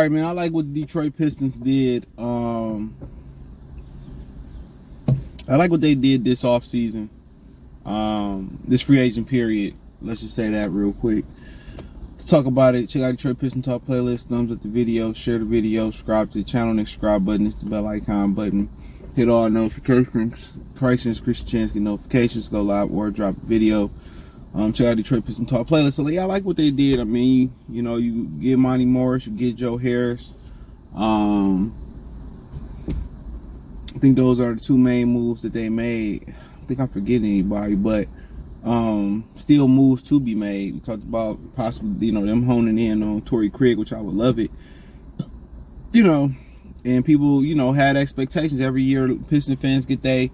right, man. I like what the Detroit Pistons did. I like what they did this offseason. This free agent period. Let's just say that real quick. To talk about it, check out Detroit Pistons Talk playlist. Thumbs up the video, share the video, subscribe to the channel. Next subscribe button is the bell icon button. Hit all notifications. Christians, Christian chance get notifications. Go live or drop a video. Check out Detroit Pistons Talk playlist. So yeah, I like what they did. I mean, you know, you get Monty Morris, you get Joe Harris. I think those are the two main moves that they made. I think I'm forgetting anybody, but still moves to be made. We talked about possibly, you know, them honing in on Torrey Craig, which I would love it. You know, and people, you know, had expectations. Every year, Piston fans get their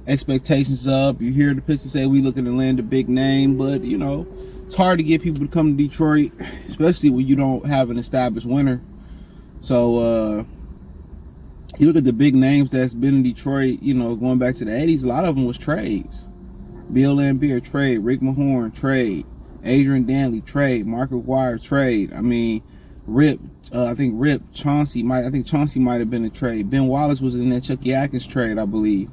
expectations up. You hear the Pistons say we looking to land a big name, but, you know, it's hard to get people to come to Detroit, especially when you don't have an established winner. So, you look at the big names that's been in Detroit, you know, going back to the 80s, a lot of them was trades. Bill Laimbeer, trade. Rick Mahorn, trade. Adrian Danley, trade. Mark McGuire, trade. I mean, Chauncey might have been a trade. Ben Wallace was in that Chucky Atkins trade, I believe.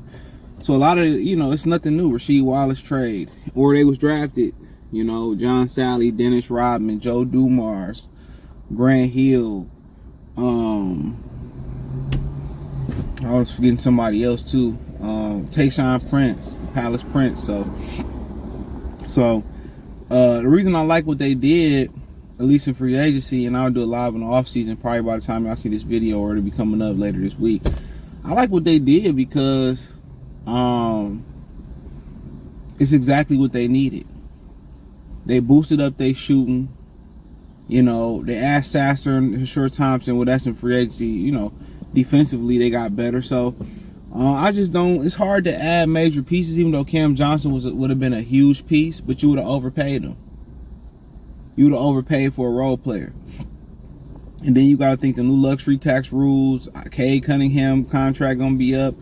So a lot of, you know, it's nothing new. Rasheed Wallace trade. Or they was drafted, you know, John Sally, Dennis Rodman, Joe Dumars, Grant Hill, I was forgetting somebody else too. Tayshaun Prince, Palace Prince. So the reason I like what they did, at least in free agency, and I'll do it live in the offseason, probably by the time y'all see this video, or it'll be coming up later this week. I like what they did because it's exactly what they needed. They boosted up their shooting. You know, they asked Sasser and Short Thompson, well, that's in free agency, you know, defensively they got better. So I just don't, it's hard to add major pieces, even though Cam Johnson would have been a huge piece, but you would have overpaid him. You would have overpaid for a role player. And then you got to think the new luxury tax rules, Cade Cunningham contract going to be up.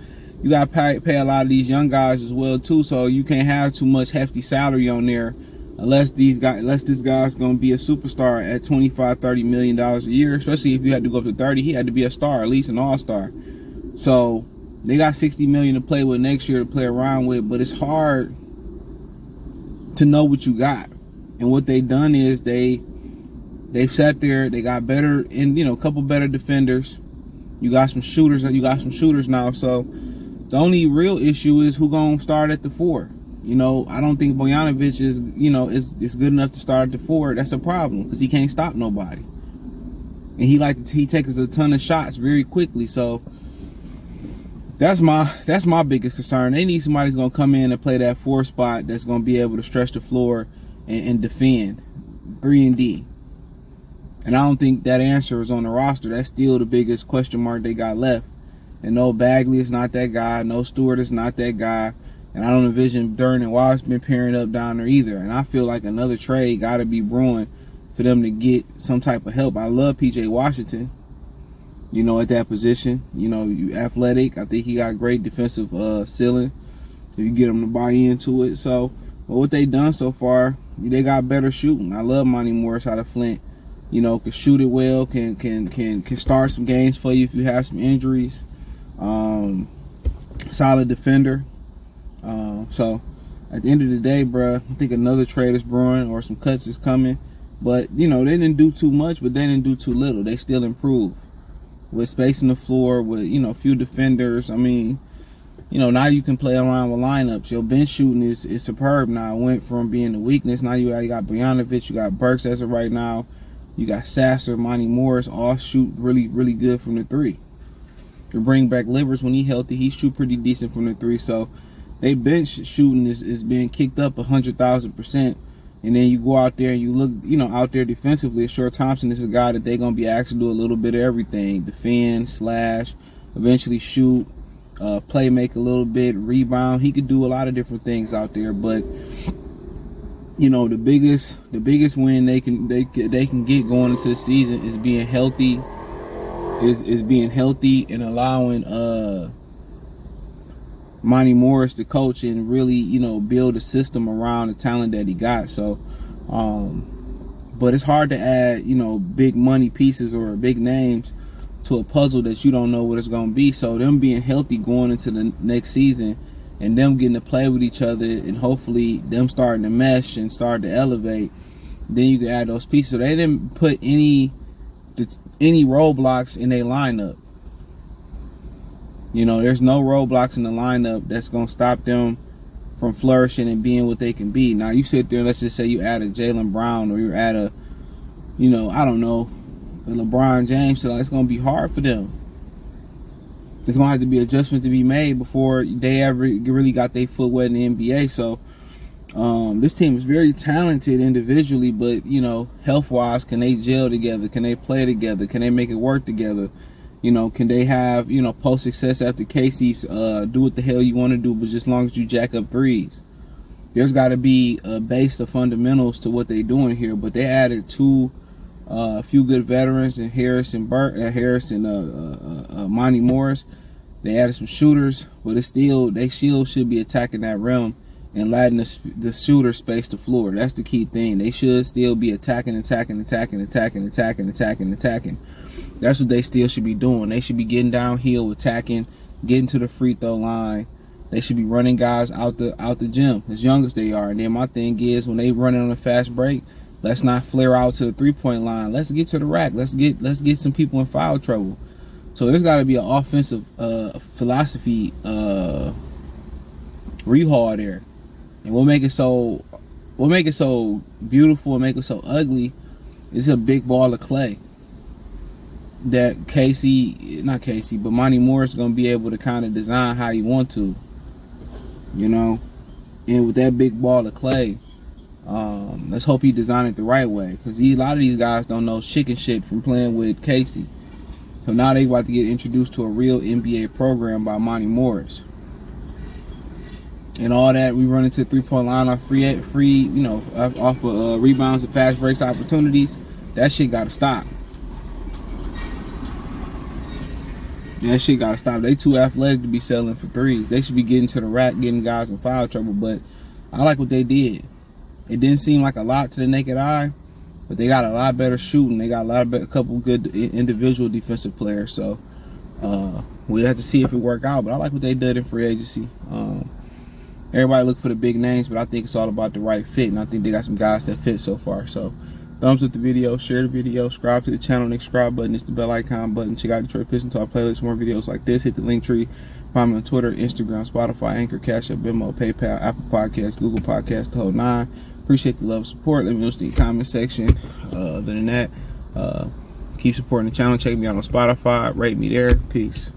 You got to pay a lot of these young guys as well too, so you can't have too much hefty salary on there unless this guy's going to be a superstar at $25-30 million a year, especially if you had to go up to 30. He had to be a star, at least an all-star. So they got $60 million to play with next year to play around with, but it's hard to know what you got. And what they done is they've sat there, they got better, and, you know, a couple better defenders. You got some shooters now. So the only real issue is who gonna start at the 4. You know, I don't think Bojanovic is, you know, is good enough to start at the 4. That's a problem because he can't stop nobody, and he takes a ton of shots very quickly. So that's my biggest concern. They need somebody who's gonna come in and play that 4 spot that's gonna be able to stretch the floor and defend 3 and D. And I don't think that answer is on the roster. That's still the biggest question mark they got left. And no Bagley is not that guy. No Stewart is not that guy. And I don't envision Durden and Wallace been pairing up down there either. And I feel like another trade got to be brewing for them to get some type of help. I love P.J. Washington, you know, at that position. You know, you athletic. I think he got great defensive ceiling if you get him to buy into it. So, well, what they done so far, they got better shooting. I love Monty Morris out of Flint. You know, can shoot it well, can start some games for you if you have some injuries. Solid defender. So at the end of the day, bruh, I think another trade is brewing or some cuts is coming. But, you know, they didn't do too much, but they didn't do too little. They still improved with spacing the floor, with, you know, a few defenders. I mean, you know, now you can play around with lineups. Your bench shooting is superb now. It went from being a weakness. Now you got Bojanovic, you got Burks as of right now. You got Sasser, Monty Morris, all shoot really, really good from the 3. To bring back Livers when he's healthy, he shoot pretty decent from the 3. So they bench shooting is being kicked up 100,000%. And then you go out there and you look, you know, out there defensively. Short Thompson is a guy that they're gonna be asked to do a little bit of everything: defend, slash, eventually shoot, play make a little bit, rebound. He could do a lot of different things out there. But you know, the biggest win they can get going into the season is being healthy. Is being healthy and allowing Monty Morris to coach and really, you know, build a system around the talent that he got. So But it's hard to add, big money pieces or big names to a puzzle that you don't know what it's going to be. So them being healthy going into the next season and them getting to play with each other and hopefully them starting to mesh and start to elevate, then you can add those pieces. So they didn't put any roadblocks in their lineup. There's no roadblocks in the lineup that's going to stop them from flourishing and being what they can be. Now, you sit there and let's just say you add a Jaylen Brown or you add a, I don't know, a LeBron James. So it's going to be hard for them. There's going to have to be adjustment to be made before they ever really got their foot wet in the NBA. So this team is very talented individually, but, health-wise, can they gel together? Can they play together? Can they make it work together? Can they have, post-success after Casey's do what the hell you want to do, but just as long as you jack up threes? There's got to be a base of fundamentals to what they're doing here, but they added a few good veterans in Harris and Monty Morris. They added some shooters, but they still should be attacking that rim and letting the shooter space the floor. That's the key thing. They should still be attacking. That's what they still should be doing. They should be getting downhill, attacking, getting to the free throw line. They should be running guys out the gym as young as they are. And then my thing is, when they running on a fast break, let's not flare out to the 3-point line. Let's get to the rack. Let's get some people in foul trouble. So there's got to be an offensive philosophy rehaul there. And what make it so beautiful and make it so ugly is a big ball of clay that Monty Morris is going to be able to kind of design how you want to, and with that big ball of clay, let's hope he designed it the right way, because a lot of these guys don't know chicken shit from playing with Casey. So now they about to get introduced to a real NBA program by Monty Morris. And all that, we run into the 3-point line off off of rebounds and fast breaks opportunities. That shit got to stop. That shit got to stop. They too athletic to be selling for threes. They should be getting to the rack, getting guys in foul trouble. But I like what they did. It didn't seem like a lot to the naked eye, but they got a lot better shooting. They got a couple good individual defensive players. So we'll have to see if it work out. But I like what they did in free agency. Everybody look for the big names, but I think it's all about the right fit, and I think they got some guys that fit so far. So thumbs up the video, share the video, subscribe to the channel. Next subscribe button is the bell icon button. Check out Detroit Pistons Talk playlist, more videos like this. Hit the link tree. Find me on Twitter, Instagram, Spotify, Anchor, Cash App, Venmo, PayPal, Apple Podcasts, Google Podcasts, the whole 9. Appreciate the love and support. Let me know in the comment section. Other than that, keep supporting the channel. Check me out on Spotify. Rate me there. Peace.